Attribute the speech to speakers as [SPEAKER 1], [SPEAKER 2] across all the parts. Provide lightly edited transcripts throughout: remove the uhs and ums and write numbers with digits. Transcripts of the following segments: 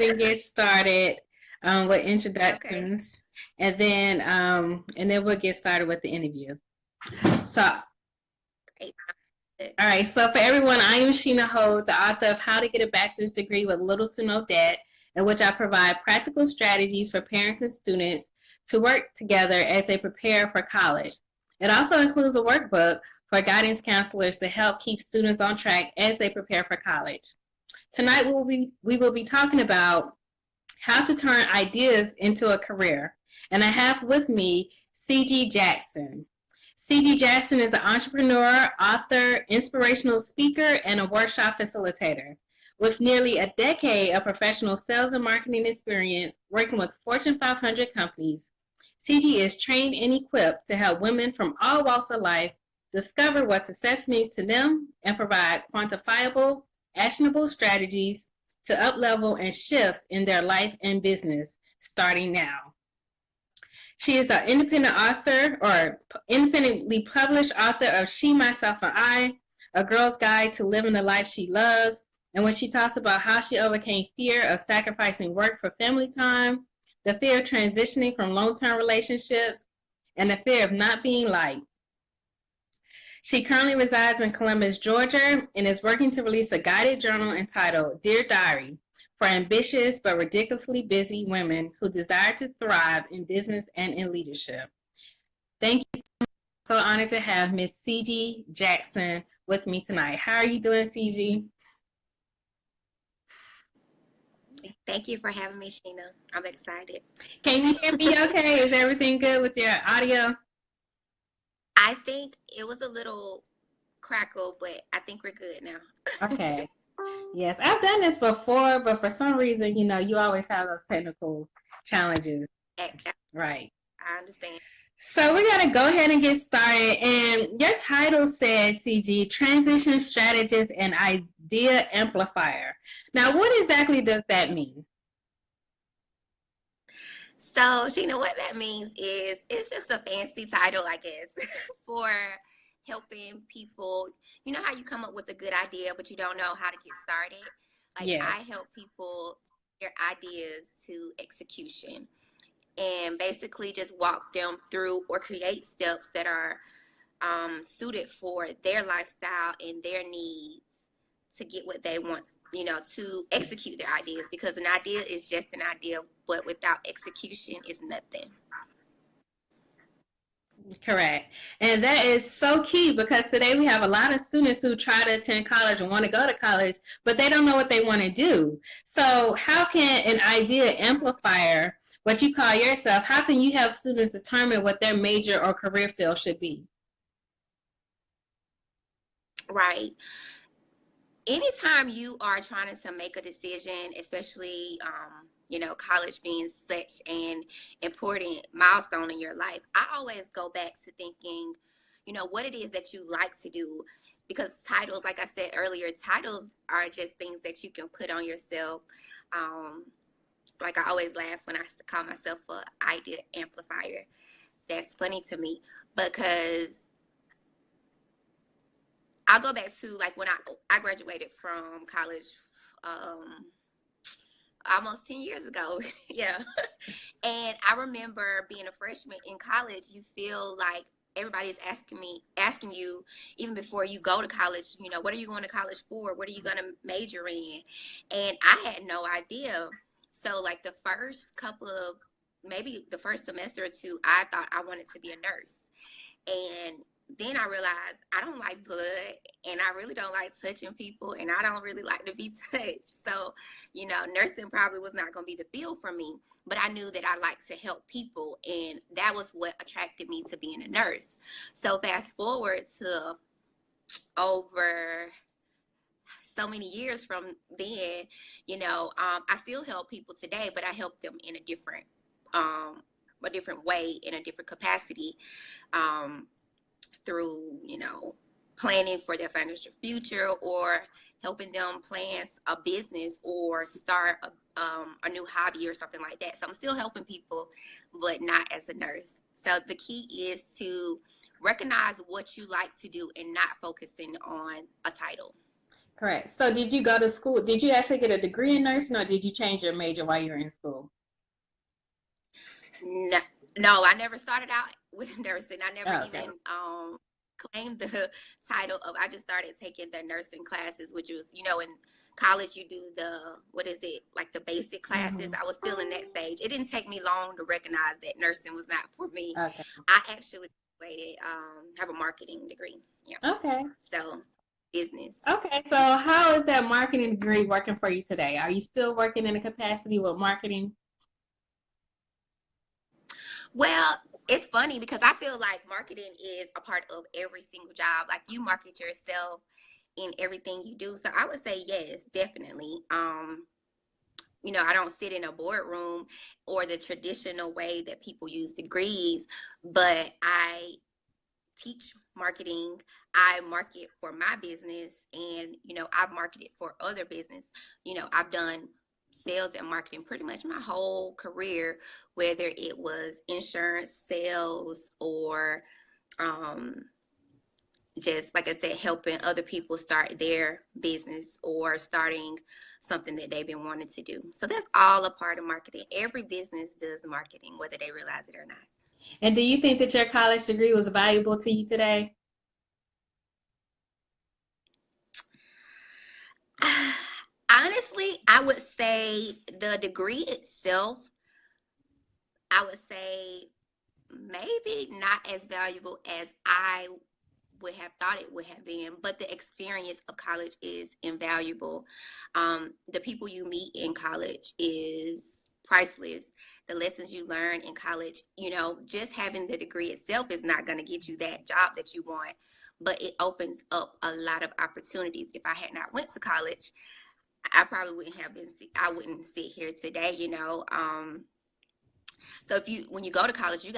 [SPEAKER 1] and get started with
[SPEAKER 2] Okay.
[SPEAKER 1] introductions, and then we'll get started with the interview. So,
[SPEAKER 2] Great. Good.
[SPEAKER 1] all right. So, for everyone, I am Sheena Hogue, the author of How to Get a Bachelor's Degree with Little to No Debt, in which I provide practical strategies for parents and students to work together as they prepare for college. It also includes a workbook for guidance counselors to help keep students on track as they prepare for college. Tonight, we will be talking about how to turn ideas into a career. And I have with me C.G. Jackson. C.G. Jackson is an entrepreneur, author, inspirational speaker, and a workshop facilitator. With nearly a decade of professional sales and marketing experience working with Fortune 500 companies, CG is trained and equipped to help women from all walks of life discover what success means to them and provide quantifiable, actionable strategies to uplevel and shift in their life and business starting now. She is the independent author or independently published author of She, Myself, and I, A Girl's Guide to Living the Life She Loves. And when she talks about how she overcame fear of sacrificing work for family time, the fear of transitioning from long-term relationships, and the fear of not being liked. She currently resides in Columbus, Georgia, and is working to release a guided journal entitled Dear Diary for ambitious but ridiculously busy women who desire to thrive in business and in leadership. Thank you. So honored to have Miss CG Jackson with me tonight. How are you doing, CG?
[SPEAKER 2] Thank you for having me, Sheena. I'm excited.
[SPEAKER 1] Can you hear me okay? Is everything good with your audio?
[SPEAKER 2] I think it was a little crackle, but I think we're good now.
[SPEAKER 1] Okay. Yes, I've done this before, but for some reason, you always have those technical challenges. Right.
[SPEAKER 2] I understand.
[SPEAKER 1] So we're going to go ahead and get started. And your title says, CG, Transition Strategist and Idea Amplifier. Now, what exactly does that mean?
[SPEAKER 2] So, Sheena, what that means is it's just a fancy title, I guess, for helping people. You know how you come up with a good idea, but you don't know how to get started? Like,
[SPEAKER 1] Yes.
[SPEAKER 2] I help people their ideas to execution and basically just walk them through or create steps that are suited for their lifestyle and their needs to get what they want, to execute their ideas, because an idea is just an idea, but without execution is nothing.
[SPEAKER 1] Correct. And that is so key because today we have a lot of students who try to attend college and want to go to college, but they don't know what they want to do. So, how can an idea amplifier, what you call yourself, how can you help students determine what their major or career field should be?
[SPEAKER 2] Right. Anytime you are trying to make a decision, especially college being such an important milestone in your life, I always go back to thinking, what it is that you like to do. Because titles, like I said earlier, titles are just things that you can put on yourself. um, like I always laugh when I call myself a idea amplifier. That's funny to me because I'll go back to like when I graduated from college um almost 10 years ago. Yeah. And I remember being a freshman in college, you feel like everybody's asking you even before you go to college, what are you going to college for? What are you going to major in? And I had no idea. So like the first couple of maybe the first semester or two, I thought I wanted to be a nurse. And then I realized I don't like blood and I really don't like touching people and I don't really like to be touched. So, nursing probably was not going to be the field for me, but I knew that I liked to help people, and that was what attracted me to being a nurse. So fast forward to over so many years from then, I still help people today, but I help them in um, a different way, in a different capacity. Um, Through, planning for their financial future or helping them plan a business or start a new hobby or something like that. So I'm still helping people, but not as a nurse. So the key is to recognize what you like to do and not focusing on a title.
[SPEAKER 1] Correct. So did you go to school? Did you actually get a degree in nursing, or did you change your major while you were in school?
[SPEAKER 2] No, no, I never started out with nursing. I never
[SPEAKER 1] Oh, okay.
[SPEAKER 2] even claimed the title of. I just started taking the nursing classes, which was, in college you do the, what is it, like the basic classes.
[SPEAKER 1] Hmm.
[SPEAKER 2] I was still in that stage. It didn't take me long to recognize that nursing was not for me.
[SPEAKER 1] Okay.
[SPEAKER 2] I actually graduated, have a marketing degree. Yeah,
[SPEAKER 1] Okay.
[SPEAKER 2] so business.
[SPEAKER 1] Okay. So how is that marketing degree working for you today? Are you still working in a capacity with marketing?
[SPEAKER 2] Well, it's funny because I feel like marketing is a part of every single job. Like you market yourself in everything you do. So I would say yes, definitely. I don't sit in a boardroom or the traditional way that people use degrees, but I teach marketing. I market for my business, and I've marketed for other business. I've done sales and marketing pretty much my whole career, whether it was insurance sales or um, just like I said, helping other people start their business or starting something that they've been wanting to do. So that's all a part of marketing. Every business does marketing, whether they realize it or not.
[SPEAKER 1] And do you think that your college degree was valuable to you today?
[SPEAKER 2] Honestly, I would say the degree itself, I would say maybe not as valuable as I would have thought it would have been, but the experience of college is invaluable. The people you meet in college is priceless. The lessons you learn in college, just having the degree itself is not going to get you that job that you want, but it opens up a lot of opportunities. If I had not went to college, I probably wouldn't have been. I wouldn't sit here today. So when you go to college, you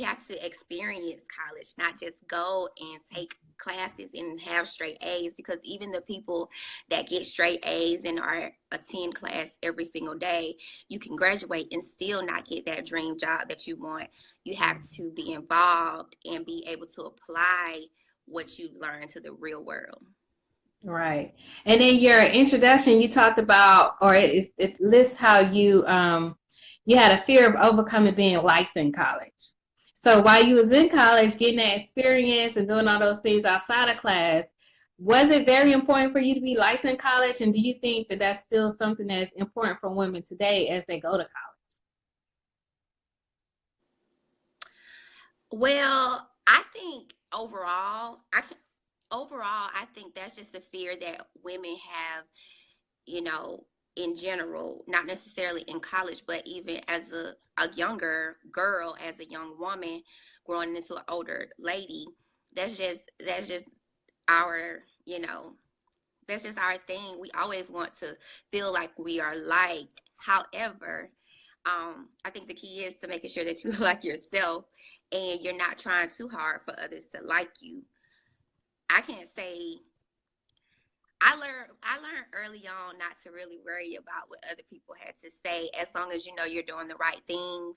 [SPEAKER 2] have to experience college, not just go and take classes and have straight A's. Because even the people that get straight A's and are attend class every single day, you can graduate and still not get that dream job that you want. You have to be involved and be able to apply what you learn to the real world.
[SPEAKER 1] Right. And in your introduction, you talked about, or it lists how you had a fear of overcoming being liked in college. So while you was in college, getting that experience and doing all those things outside of class, was it very important for you to be liked in college? And do you think that that's still something that's important for women today as they go to
[SPEAKER 2] Well, I think overall, I think that's just a fear that women have, you know, in general, not necessarily in college, but even as a younger girl, as a young woman growing into an older lady. That's just our, that's just our thing. We always want to feel like we are liked. However, I think the key is to making sure that you like yourself and you're not trying too hard for others to like you. I can't say I learned early on not to really worry about what other people had to say as long as you know you're doing the right things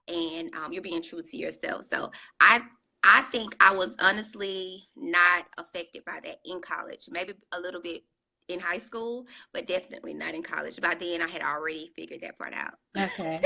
[SPEAKER 2] and you're being true to yourself. So I I think I was honestly not affected by that in college. Maybe a little bit in high school, but definitely not in college. By then I had already figured that part out.
[SPEAKER 1] college? Okay.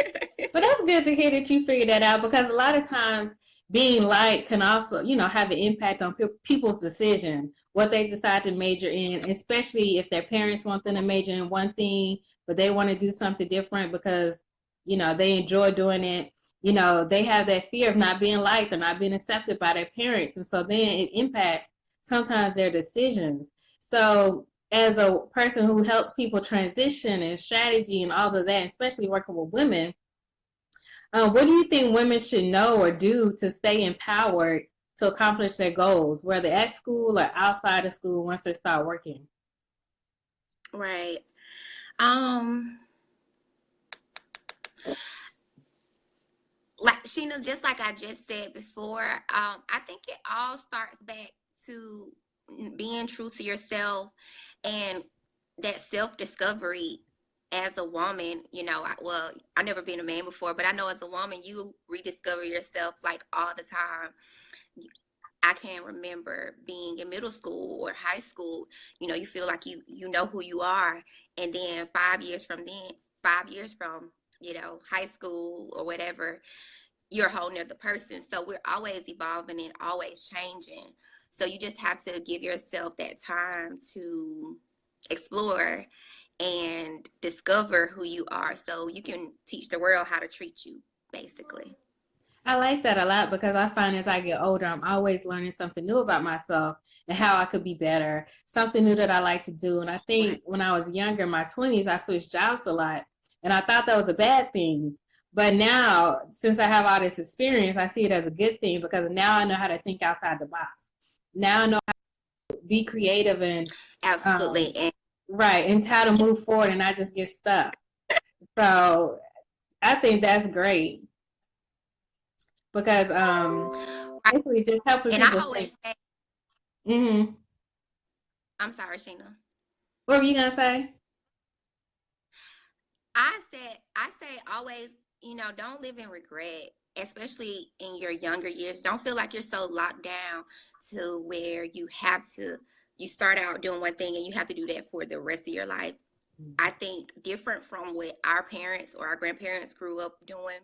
[SPEAKER 1] But that's good to hear that you figured that out, because a lot of times being liked can also, have an impact on people's decision, what they decide to major in, especially if their parents want them to major in one thing, but they want to do something different because, they enjoy doing it. They have that fear of not being liked or not being accepted by their parents. And so then it impacts sometimes their decisions. So as a person who helps people transition and strategy and all of that, especially working with women, what do you think women should know or do to stay empowered to accomplish their goals, whether at school or outside of school once they start working?
[SPEAKER 2] Right. Um, like Sheena, just like I just said before, I think it all starts back to being true to yourself and that self discovery as a woman. I never been a man before, but I know as a woman, you rediscover yourself like all the time. I can remember being in middle school or high school, you feel like you know who you are. And then 5 years from then, 5 years from, high school or whatever, you're a whole nother person. So we're always evolving and always changing. So you just have to give yourself that time to explore and discover who you are so you can teach the world how to treat you, basically.
[SPEAKER 1] I like that a lot because I find as I get older, I'm always learning something new about myself and how I could be better, something new that I like to do. And I
[SPEAKER 2] Right.
[SPEAKER 1] think when I was younger, in my 20s, I switched jobs a lot. And I thought that was a bad thing. But now, since I have all this experience, I see it as a good thing because now I know how to think outside the box. Now I know how to be creative and,
[SPEAKER 2] Absolutely.
[SPEAKER 1] um,
[SPEAKER 2] And
[SPEAKER 1] right, and how to move forward and not just get stuck. So I think that's great because
[SPEAKER 2] right.
[SPEAKER 1] basically just helping
[SPEAKER 2] And I
[SPEAKER 1] people
[SPEAKER 2] always
[SPEAKER 1] stay.
[SPEAKER 2] say,
[SPEAKER 1] Mm-hmm.
[SPEAKER 2] I'm sorry, Sheena.
[SPEAKER 1] What were you gonna say?
[SPEAKER 2] I say always, don't live in regret, especially in your younger years. Don't feel like you're so locked down to where you start out doing one thing and you have to do that for the rest of your life. I think different from what our parents or our grandparents grew up doing.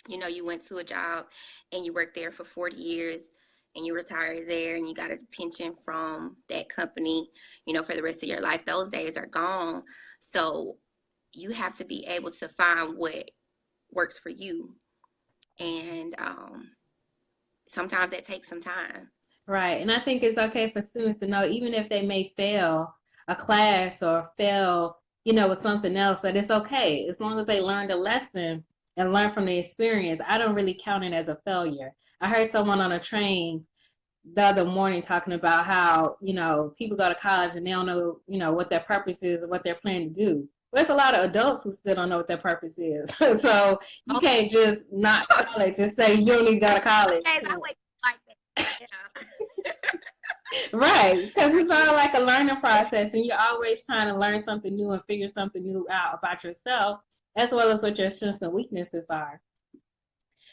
[SPEAKER 2] You went to a job and you worked there for 40 years and you retired there and you got a pension from that company, for the rest of your life. Those days are gone. So you have to be able to find what works for you. And sometimes that takes some time.
[SPEAKER 1] Right. And I think it's okay for students to know, even if they may fail a class or fail, with something else, that it's okay as long as they learned a lesson and learn from the experience. I don't really count it as a failure. I heard someone on a train the other morning talking about how, people go to college and they don't know, what their purpose is or what they're planning to do. There's a lot of adults who still don't know what their purpose is. So you
[SPEAKER 2] Oh,
[SPEAKER 1] can't just not college and say you don't need to go to college.
[SPEAKER 2] days I wake up like that. Yeah.
[SPEAKER 1] Right, because
[SPEAKER 2] I
[SPEAKER 1] it's
[SPEAKER 2] get
[SPEAKER 1] all
[SPEAKER 2] it.
[SPEAKER 1] like a learning process, and you're always trying to learn something new and figure something new out about yourself, as well as what your strengths and weaknesses are.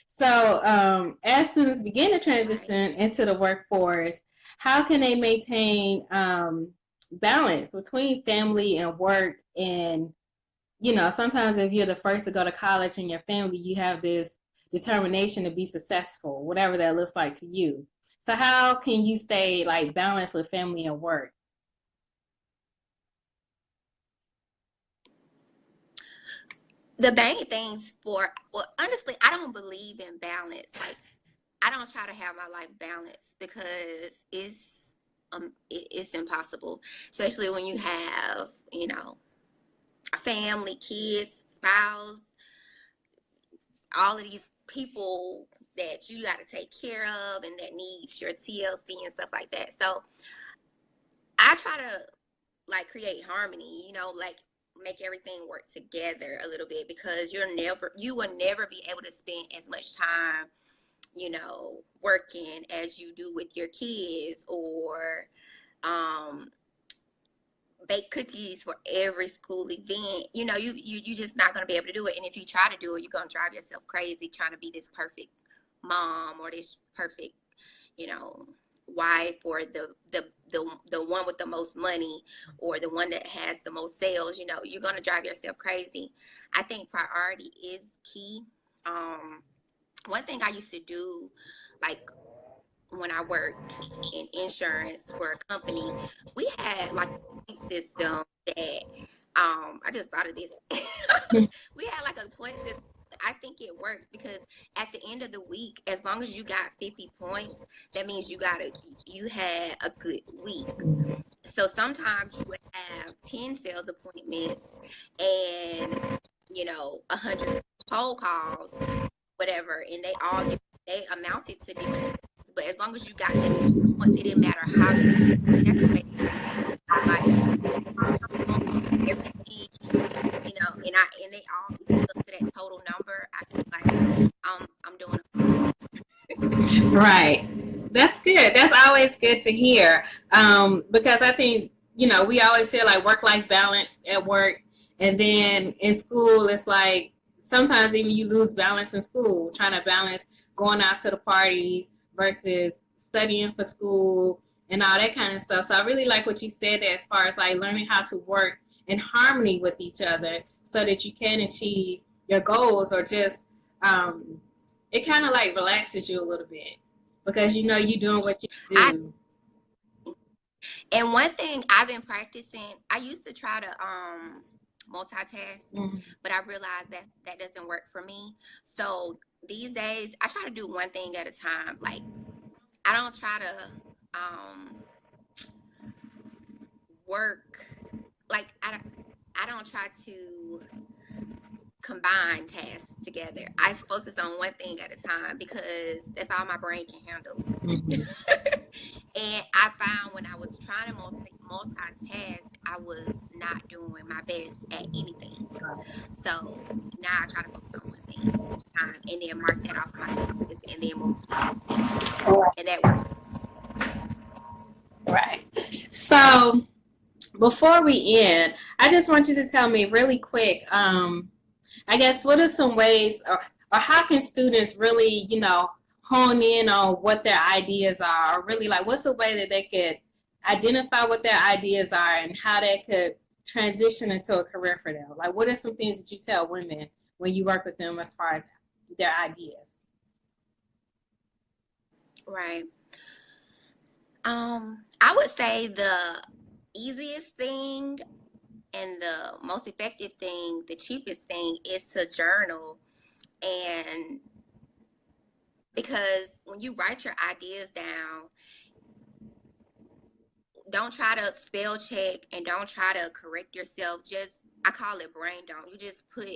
[SPEAKER 1] So, as students begin to transition
[SPEAKER 2] Right.
[SPEAKER 1] into the workforce, how can they maintain balance between family and work? And, sometimes if you're the first to go to college in your family, you have this determination to be successful, whatever that looks like to you. So, how can you stay like balanced with family and work?
[SPEAKER 2] The main things well, honestly, I don't believe in balance. Like, I don't try to have my life balanced because it's impossible, especially when you have, a family, kids, spouse, all of these people that you got to take care of and that needs your TLC and stuff like that. So I try to like create harmony, like make everything work together a little bit because you will never be able to spend as much time, working as you do with your kids or um bake cookies for every school event. You just not going to be able to do it. And if you try to do it, you're going to drive yourself crazy trying to be this perfect mom or this perfect, you know, wife or the one with the most money or the one that has the most sales. You're going to drive yourself crazy. I think priority is key. One thing I used to do, like when I worked in insurance for a company, we had like a point system that I just thought of this. We had like a point system. I think it worked because at the end of the week, as long as you got 50 points, that means you had a good week. So sometimes you would have 10 sales appointments and 100 cold calls, whatever, and they amounted to different things. But as long as you got that once, it didn't matter how many. That's the way like as long as I'm doing everything, and they all equal up to that total number, I feel like I'm doing
[SPEAKER 1] Right. That's good. That's always good to hear. Because I think, we always hear like work life balance at work. And then in school, it's like sometimes even you lose balance in school, trying to balance going out to the parties versus studying for school and all that kind of stuff. So I really like what you said there as far as like learning how to work in harmony with each other so that you can achieve your goals, or just it kind of like relaxes you a little bit because you know you're doing what you
[SPEAKER 2] I
[SPEAKER 1] do.
[SPEAKER 2] And one thing I've been practicing, I used to try to multitask,
[SPEAKER 1] Mm-hmm.
[SPEAKER 2] but I realized that that doesn't work for me. So these days, I try to do one thing at a time. Like I don't try to work. Like I don't try to combine tasks together. I focus on one thing at a time because that's all my brain can handle.
[SPEAKER 1] Mm-hmm.
[SPEAKER 2] And I found when I was trying to multitask, I was not doing my best at anything. So now I try to focus on one thing at a time and then mark that off my list and then move to the next thing. And that works.
[SPEAKER 1] Right. So before we end, I just want you to tell me really quick, I guess, what are some ways, or how can students really, hone in on what their ideas are, or really like what's a way that they could identify what their ideas are and how they could transition into a career for them? Like, what are some things that you tell women when you work with them as far as their ideas?
[SPEAKER 2] Right. I would say the easiest thing and the most effective thing, the cheapest thing is to journal. And because when you write your ideas down, don't try to spell check and don't try to correct yourself. Just, I call it brain dump. You just put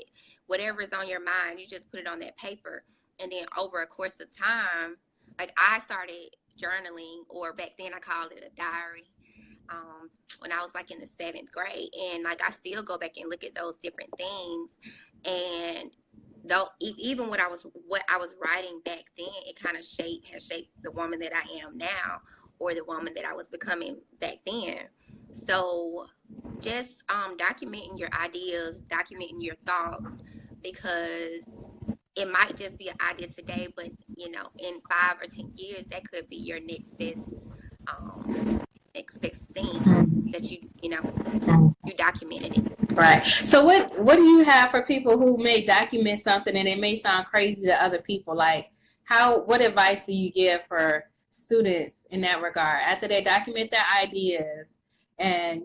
[SPEAKER 2] whatever's on your mind, you just put it on that paper. And then over a course of time, like I started journaling, or back then I called it a diary. When I was like in the 7th grade, and like I still go back and look at those different things, and though even what I was writing back then, it kind of has shaped the woman that I am now, or the woman that I was becoming back then. So just documenting your ideas, documenting your thoughts, because it might just be an idea today, but in 5 or 10 years, that could be your um, next best thing that you documented it.
[SPEAKER 1] Right. So what do you have for people who may document something and it may sound crazy to other people? Like what advice do you give for students in that regard after they document their ideas and,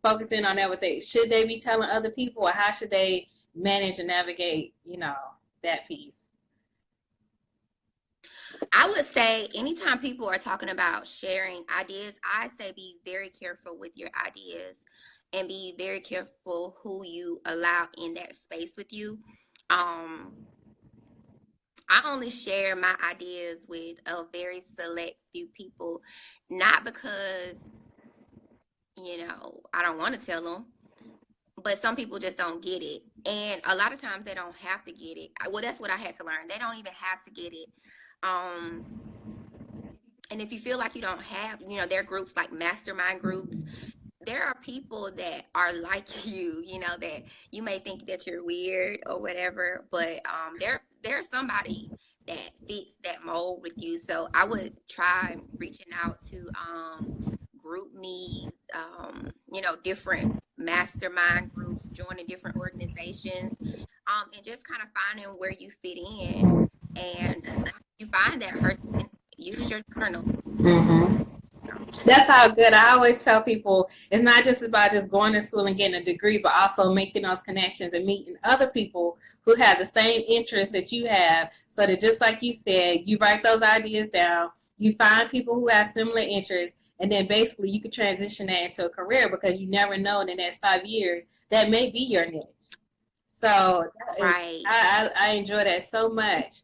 [SPEAKER 1] focusing on that, should they be telling other people, or how should they manage and navigate, that piece?
[SPEAKER 2] I would say anytime people are talking about sharing ideas, I say be very careful with your ideas and be very careful who you allow in that space with you. Um, I only share my ideas with a very select few people, not because, I don't want to tell them, but some people just don't get it. And a lot of times they don't have to get it. Well, that's what I had to learn. They don't even have to get it. Um, and if you feel like you don't have, there are groups like mastermind groups. There are people that are like you, that you may think that you're weird or whatever, but there's somebody that fits that mold with you. So I would try reaching out to group me's, different mastermind groups, joining different organizations, and just kind of finding where you fit in. And you find that person, use your journal.
[SPEAKER 1] Mm-hmm. That's how good. I always tell people it's not just about just going to school and getting a degree, but also making those connections and meeting other people who have the same interests that you have. So that, just like you said, you write those ideas down, you find people who have similar interests, and then basically you can transition that into a career, because you never know in the next 5 years that may be your niche. So
[SPEAKER 2] Right.
[SPEAKER 1] I enjoy that so much.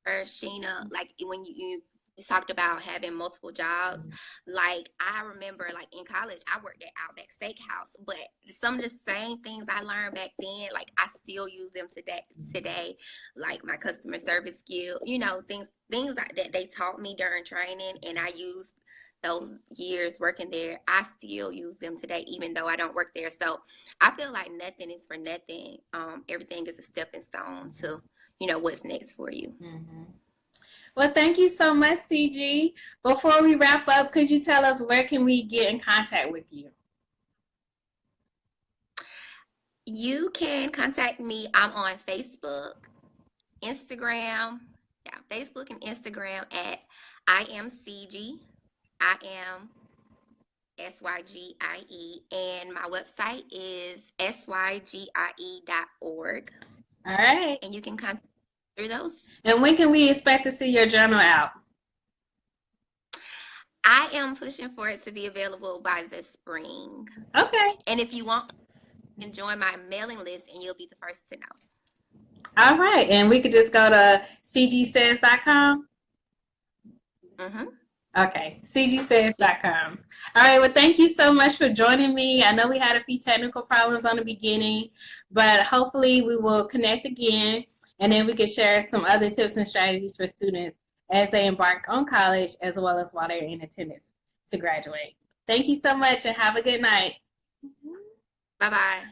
[SPEAKER 2] Sheena, like when you talked about having multiple jobs, like I remember like in college I worked at Outback Steakhouse, but some of the same things I learned back then, like I still use them today, like my customer service skill, things like that they taught me during training, and I used those years working there. I still use them today, even though I don't work there. So I feel like nothing is for nothing. Everything is a stepping stone to what's next for you.
[SPEAKER 1] Mm-hmm. Well, thank you so much, CG. Before we wrap up, could you tell us where can we get in contact with you?
[SPEAKER 2] You can contact me. I'm on Facebook, Instagram. Yeah, Facebook and Instagram at I am CG. I am SYGIE. And my website is sygie.org.
[SPEAKER 1] All right.
[SPEAKER 2] And you can contact through those.
[SPEAKER 1] And when can we expect to see your journal out?
[SPEAKER 2] I am pushing for it to be available by the spring.
[SPEAKER 1] Okay.
[SPEAKER 2] And if you want, you can join my mailing list and you'll be the first to know.
[SPEAKER 1] All right. And we could just go to cgsays.com.
[SPEAKER 2] Mm-hmm.
[SPEAKER 1] Okay, cgsays.com. All right, well, thank you so much for joining me. I know we had a few technical problems on the beginning, but hopefully we will connect again, and then we can share some other tips and strategies for students as they embark on college, as well as while they're in attendance to graduate. Thank you so much, and have a good night.
[SPEAKER 2] Bye-bye.